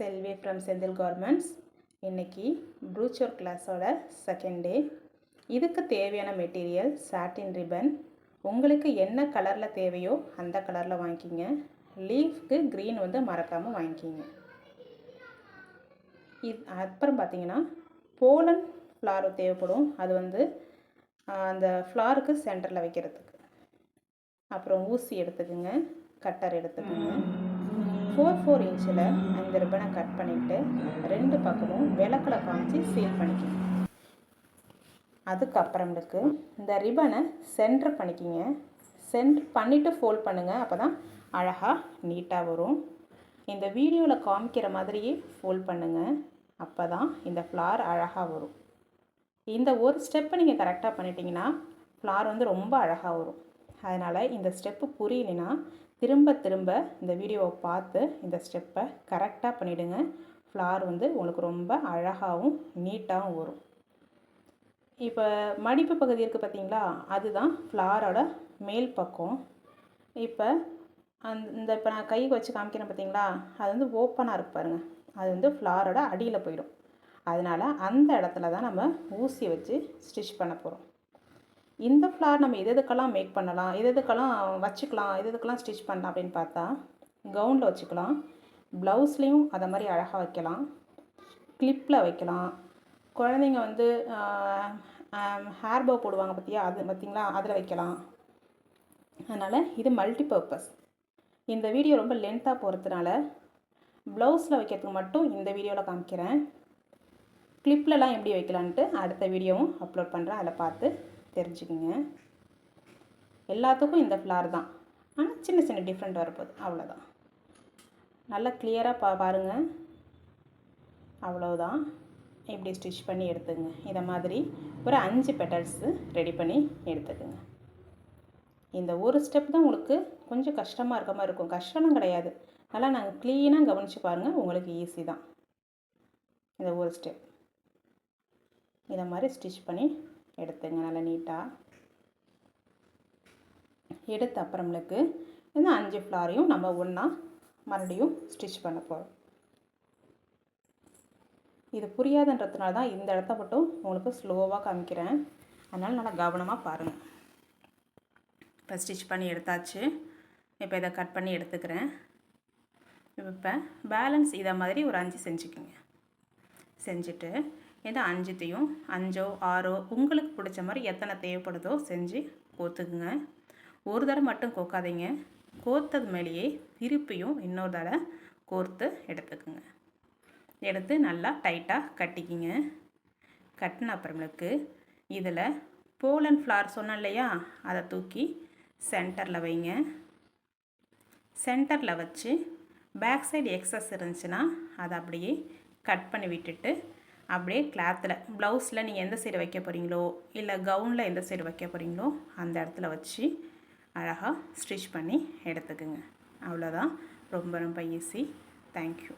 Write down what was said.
Selvi from Senthil garments. இன்றைக்கி ப்ரூச்சர் கிளாஸோட second day. இதுக்கு தேவையான மெட்டீரியல் சாட்டின் ரிப்பன். உங்களுக்கு என்ன கலரில் தேவையோ அந்த கலரில் வாங்கிக்கிங்க. லீஃப்க்கு க்ரீன் மறக்காமல் வாங்கிக்கிங்க. அப்புறம் பார்த்திங்கன்னா போலன் ஃப்ளார் தேவைப்படும். அது அந்த ஃப்ளாருக்கு சென்டரில் வைக்கிறதுக்கு. அப்புறம் ஊசி எடுத்துக்குங்க, கட்டர் எடுத்துக்குங்க. 4 இன்ச்சில் அந்த ரிப்பனை கட் பண்ணிவிட்டு 2 பக்கமும் விளக்கில் காமிச்சு சீல் பண்ணிக்கோங்க. அதுக்கப்புறமேட்டுக்கு இந்த ரிப்பனை சென்டர் பண்ணிக்கிங்க. சென்டர் பண்ணிவிட்டு ஃபோல்ட் பண்ணுங்கள். அப்போ தான் அழகாக நீட்டாக வரும். இந்த வீடியோவில் காமிக்கிற மாதிரியே ஃபோல்ட் பண்ணுங்கள். அப்போ தான் இந்த ஃப்ளார் அழகாக வரும். இந்த ஒரு ஸ்டெப்பை நீங்கள் கரெக்டாக பண்ணிட்டீங்கன்னா ஃப்ளார் ரொம்ப அழகாக வரும். அதனால் இந்த ஸ்டெப்பு புரியலைன்னா திரும்ப திரும்ப இந்த வீடியோவை பார்த்து இந்த ஸ்டெப்பை கரெக்டாக பண்ணிவிடுங்க. ஃப்ளார் உங்களுக்கு ரொம்ப அழகாகவும் நீட்டாகவும் வரும். இப்போ மடிப்பு பகுதி இருக்குது பார்த்தீங்களா, அதுதான் ஃப்ளாரோட மேல் பக்கம். இப்போ இப்போ நான் கைக்கு வச்சு காமிக்கிறேன் பார்த்தீங்களா, அது ஓப்பனாக இருக்குது பாருங்கள். அது ஃப்ளாரோட அடியில் போயிடும். அதனால் அந்த இடத்துல தான் நம்ம ஊசி வச்சு ஸ்டிச் பண்ண போகிறோம். இந்த ஃப்ளார் நம்ம எதுக்கெல்லாம் மேக் பண்ணலாம், எதுக்கெல்லாம் வச்சுக்கலாம், எதுக்கெல்லாம் ஸ்டிச் பண்ணலாம் அப்படின்னு பார்த்தா, கவுனில் வச்சுக்கலாம், ப்ளவுஸ்லேயும் அதை மாதிரி அழகாக வைக்கலாம், கிளிப்பில் வைக்கலாம். குழந்தைங்க ஹேர் போ போடுவாங்க பார்த்திங்களா, அதில் வைக்கலாம். அதனால் இது மல்டி பர்பஸ். இந்த வீடியோ ரொம்ப லென்த்தாக போகிறதுனால ப்ளவுஸில் வைக்கிறதுக்கு மட்டும் இந்த வீடியோவில் காமிக்கிறேன். கிளிப்லலாம் எப்படி வைக்கலான்ட்டு அடுத்த வீடியோவும் அப்லோட் பண்ணுறேன். அதில் பார்த்து தெரிஞ்சுக்கிங்க. எல்லாத்துக்கும் இந்த ஃப்ளார் தான், ஆனால் சின்ன சின்ன டிஃப்ரெண்ட் வரப்போகுது, அவ்வளோதான். நல்லா கிளியராக பாருங்கள். அவ்வளோதான். இப்படி ஸ்டிச் பண்ணி எடுத்துக்கங்க. இதை மாதிரி ஒரு 5 பெட்டல்ஸு ரெடி பண்ணி எடுத்துக்கோங்க. இந்த ஒரு ஸ்டெப் தான் உங்களுக்கு கொஞ்சம் கஷ்டமாக இருக்க மாதிரி இருக்கும். கஷ்டமும் கிடையாது. நல்லா நாங்கள் க்ளீனாக கவனித்து பாருங்கள், உங்களுக்கு ஈஸி தான். இந்த ஒரு ஸ்டெப் இதை மாதிரி ஸ்டிச் பண்ணி எடுத்துங்க. நல்லா நீட்டாக எடுத்த அப்புறமேலுக்கு இந்த 5 ஃப்ளாரையும் நம்ம ஒன்றா மறுபடியும் ஸ்டிச் பண்ண போகிறோம். இது புரியாதுன்றதுனால தான் இந்த இடத்த மட்டும் உங்களுக்கு ஸ்லோவாக காமிக்கிறேன். அதனால் நல்லா கவனமாக பாருங்கள். இப்போ ஸ்டிச் பண்ணி எடுத்தாச்சு. இப்போ இதை கட் பண்ணி எடுத்துக்கிறேன். இப்போ பேலன்ஸ் இதை மாதிரி ஒரு 5 செஞ்சுக்கோங்க. செஞ்சுட்டு இந்த 5த்தையும் 5ஓ 6ஓ உங்களுக்கு பிடிச்ச மாதிரி எத்தனை தேவைப்படுதோ செஞ்சு கோத்துக்குங்க. ஒரு தடவை மட்டும் கோக்காதீங்க. கோத்தது மேலேயே திருப்பியும் இன்னொரு தடவை கோர்த்து எடுத்துக்குங்க. எடுத்து நல்லா டைட்டாக கட்டிக்கிங்க. கட்டின அப்புறமேலுக்கு இதில் போலன் ஃப்ளார் சொன்னேன் இல்லையா, அதை தூக்கி சென்டரில் வைங்க. சென்டரில் வச்சு பேக் சைடு எக்ஸஸ் இருந்துச்சுன்னா அதை அப்படியே கட் பண்ணி விட்டுட்டு அப்படியே கிளாத்தில் ப்ளவுஸில் நீங்கள் எந்த சைடு வைக்க போகிறீங்களோ இல்லை கவுனில் எந்த சைடு வைக்க போகிறீங்களோ அந்த இடத்துல வச்சு அழகாக ஸ்டிச் பண்ணி எடுத்துக்குங்க. அவ்வளோதான். ரொம்ப ரொம்ப ஈஸி. தேங்க்யூ.